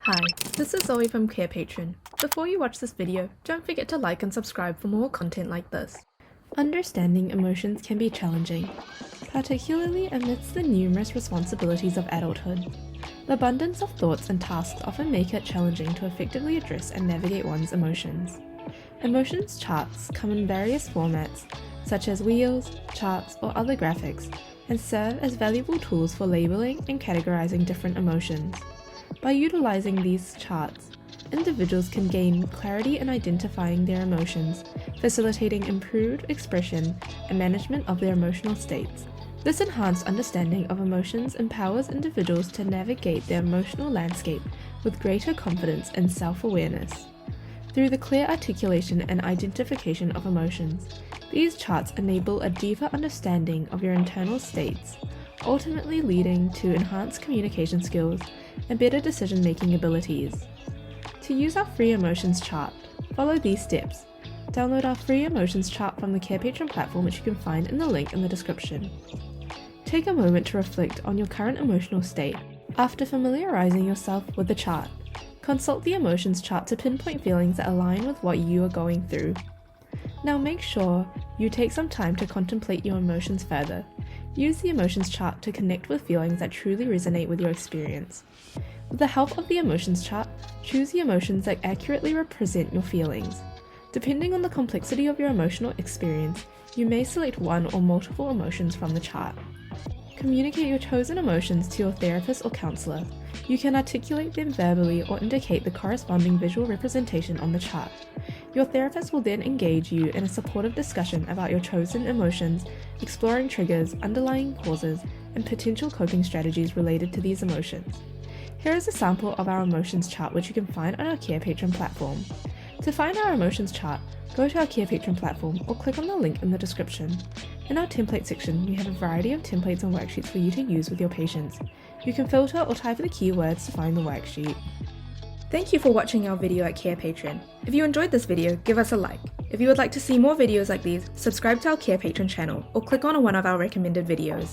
Hi, this is Zoe from Carepatron. Before you watch this video, don't forget to like and subscribe for more content like this. Understanding emotions can be challenging, particularly amidst the numerous responsibilities of adulthood. The abundance of thoughts and tasks often make it challenging to effectively address and navigate one's emotions. Emotions charts come in various formats, such as wheels, charts, or other graphics, and serve as valuable tools for labeling and categorizing different emotions. By utilizing these charts, individuals can gain clarity in identifying their emotions, facilitating improved expression and management of their emotional states. This enhanced understanding of emotions empowers individuals to navigate their emotional landscape with greater confidence and self-awareness. Through the clear articulation and identification of emotions, these charts enable a deeper understanding of your internal states, ultimately leading to enhanced communication skills and better decision-making abilities. To use our free emotions chart, follow these steps. Download our free emotions chart from the Carepatron platform, which you can find in the link in the description. Take a moment to reflect on your current emotional state. After familiarizing yourself with the chart, consult the emotions chart to pinpoint feelings that align with what you are going through. Now make sure you take some time to contemplate your emotions further. Use the emotions chart to connect with feelings that truly resonate with your experience. With the help of the emotions chart, choose the emotions that accurately represent your feelings. Depending on the complexity of your emotional experience, you may select one or multiple emotions from the chart. Communicate your chosen emotions to your therapist or counselor. You can articulate them verbally or indicate the corresponding visual representation on the chart. Your therapist will then engage you in a supportive discussion about your chosen emotions, exploring triggers, underlying causes, and potential coping strategies related to these emotions. Here is a sample of our emotions chart, which you can find on our Carepatron platform. To find our emotions chart, go to our Carepatron platform or click on the link in the description. In our template section, we have a variety of templates and worksheets for you to use with your patients. You can filter or type in the keywords to find the worksheet. Thank you for watching our video at Carepatron. If you enjoyed this video, give us a like. If you would like to see more videos like these, subscribe to our Carepatron channel or click on one of our recommended videos.